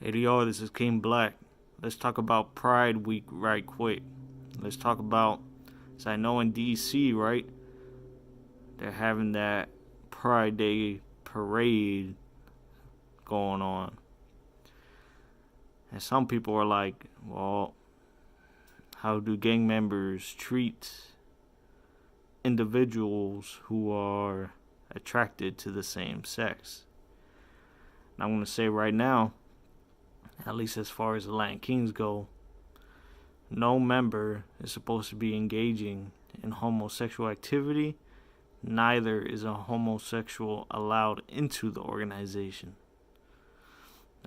Hey yo, this is King Black. Let's talk about Pride Week right quick. Let's talk about, as I know in DC, right? They're having that Pride Day parade going on. And some people are like, well, how do gang members treat individuals who are attracted to the same sex? And I'm going to say right now, at least as far as the Latin Kings go, no member is supposed to be engaging in homosexual activity. Neither is a homosexual allowed into the organization.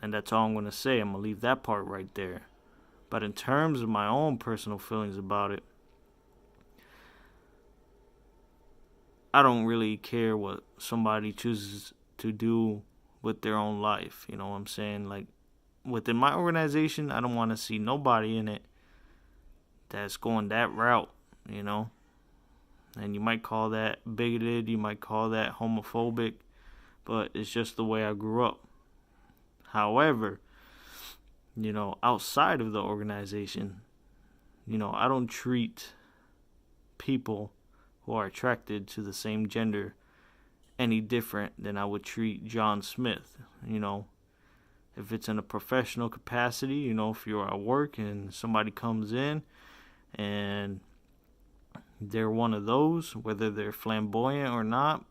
And that's all I'm going to say. I'm going to leave that part right there. But in terms of my own personal feelings about it, I don't really care what somebody chooses to do with their own life. You know what I'm saying? Like, within my organization, I don't want to see nobody in it that's going that route, you know? And you might call that bigoted, you might call that homophobic, but it's just the way I grew up. However, outside of the organization, I don't treat people who are attracted to the same gender any different than I would treat John Smith, If it's in a professional capacity, if you're at work and somebody comes in and they're one of those, whether they're flamboyant or not,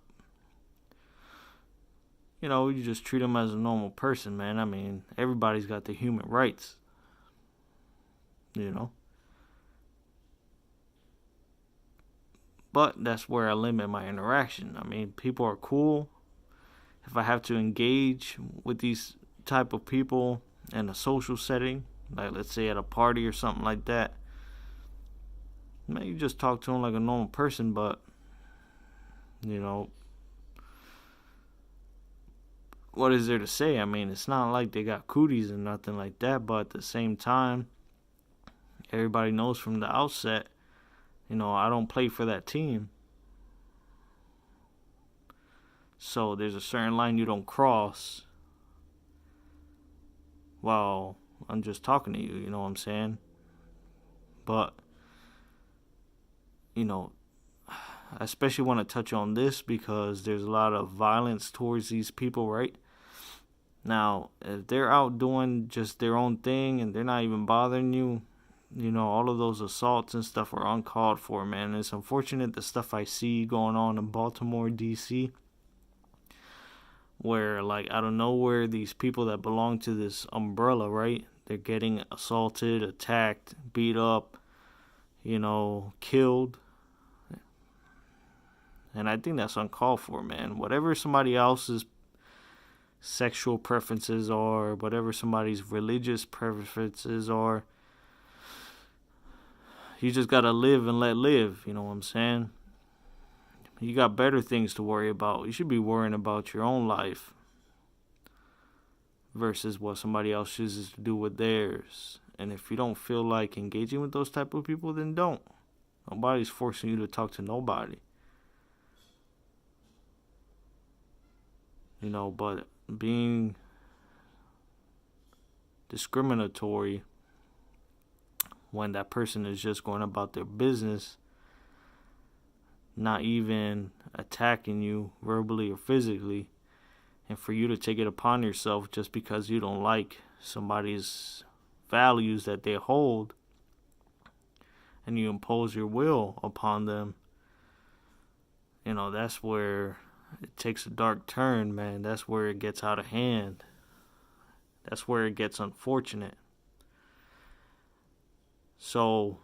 you just treat them as a normal person, man. I mean, everybody's got the human rights, But that's where I limit my interaction. I mean, people are cool. If I have to engage with these type of people in a social setting, like let's say at a party or something like that, man, you just talk to them like a normal person. But what is there to say? I mean, it's not like they got cooties and nothing like that, but at the same time, everybody knows from the outset, I don't play for that team. So there's a certain line you don't cross while I'm just talking to you, you know what I'm saying? But, I especially want to touch on this because there's a lot of violence towards these people, right? Now, if they're out doing just their own thing and they're not even bothering you, all of those assaults and stuff are uncalled for, man. It's unfortunate the stuff I see going on in Baltimore, D.C., where, like, out of nowhere, these people that belong to this umbrella, right? They're getting assaulted, attacked, beat up, killed. And I think that's uncalled for, man. Whatever somebody else's sexual preferences are, whatever somebody's religious preferences are, you just gotta live and let live, you know what I'm saying? You got better things to worry about. You should be worrying about your own life versus what somebody else chooses to do with theirs. And if you don't feel like engaging with those type of people, then don't. Nobody's forcing you to talk to nobody. But being discriminatory when that person is just going about their business, not even attacking you verbally or physically, and for you to take it upon yourself just because you don't like somebody's values that they hold and you impose your will upon them, that's where it takes a dark turn, man. That's where it gets out of hand. That's where it gets unfortunate. So,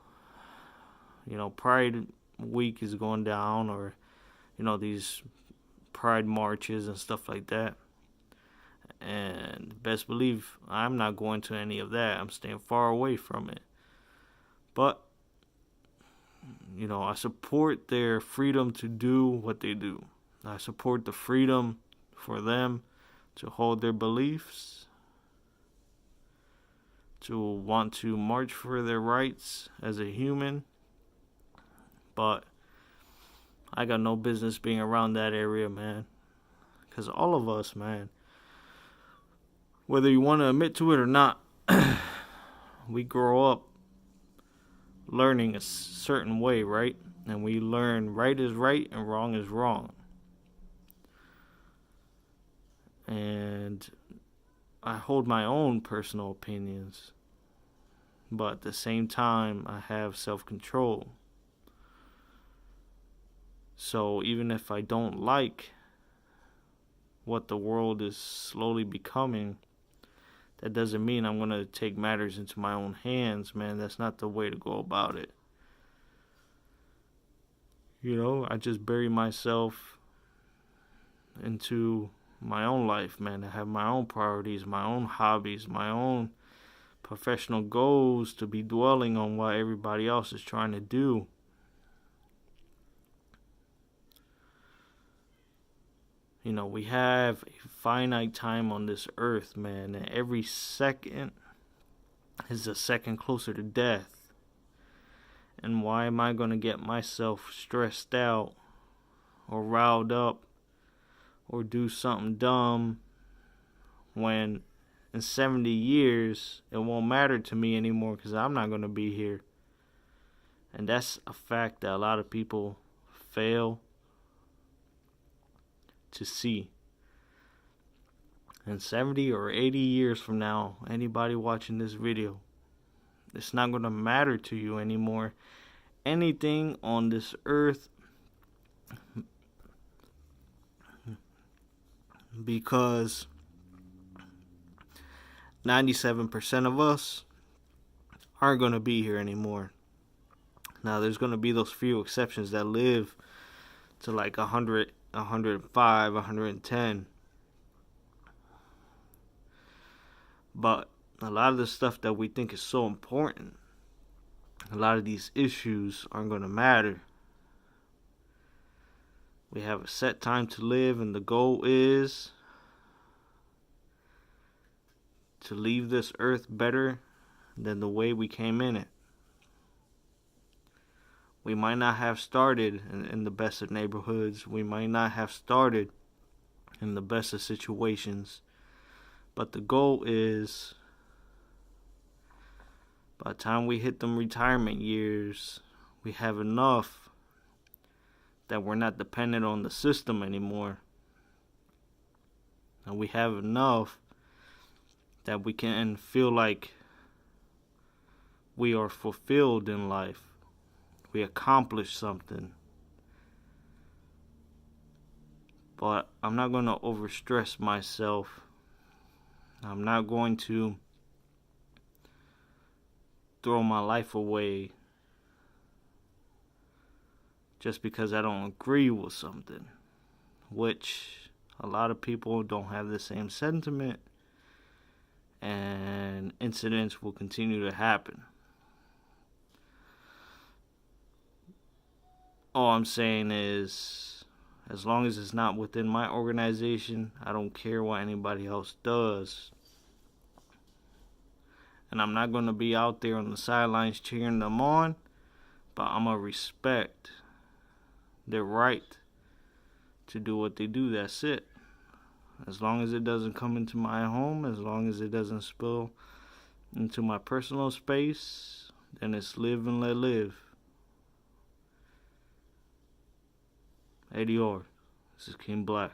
Pride Week is going down, or, these Pride marches and stuff like that. And best believe I'm not going to any of that. I'm staying far away from it. But, I support their freedom to do what they do. I support the freedom for them to hold their beliefs, to want to march for their rights as a human. But I got no business being around that area, man. Because all of us, man, Whether you want to admit to it or not, we grow up learning a certain way, right? And we learn right is right and wrong is wrong. And I hold my own personal opinions, but at the same time, I have self-control. So even if I don't like what the world is slowly becoming, that doesn't mean I'm going to take matters into my own hands, man. That's not the way to go about it. You know, I just bury myself into my own life, man. I have my own priorities, my own hobbies, my own professional goals to be dwelling on what everybody else is trying to do. You know, we have a finite time on this earth, man, and every second is a second closer to death. And why am I going to get myself stressed out or riled up or do something dumb when in 70 years it won't matter to me anymore because I'm not going to be here? And that's a fact that a lot of people fail to see. In 70 or 80 years from now, anybody watching this video, it's not going to matter to you anymore. Anything on this earth, because 97% of us aren't going to be here anymore. Now, there's going to be those few exceptions that live to like 100, 105, 110. But a lot of the stuff that we think is so important, a lot of these issues aren't going to matter. We have a set time to live, and the goal is to leave this earth better than the way we came in it. We might not have started in the best of neighborhoods. We might not have started in the best of situations. But the goal is, by the time we hit them retirement years, we have enough that we're not dependent on the system anymore. And we have enough that we can feel like we are fulfilled in life. We accomplished something. But I'm not going to overstress myself. I'm not going to throw my life away just because I don't agree with something, which a lot of people don't have the same sentiment, and incidents will continue to happen. All I'm saying is, as long as it's not within my organization, I don't care what anybody else does. And I'm not going to be out there on the sidelines cheering them on, but I'm going to respect their right to do what they do. That's it. As long as it doesn't come into my home, as long as it doesn't spill into my personal space, then it's live and let live. Adior. This is King Black.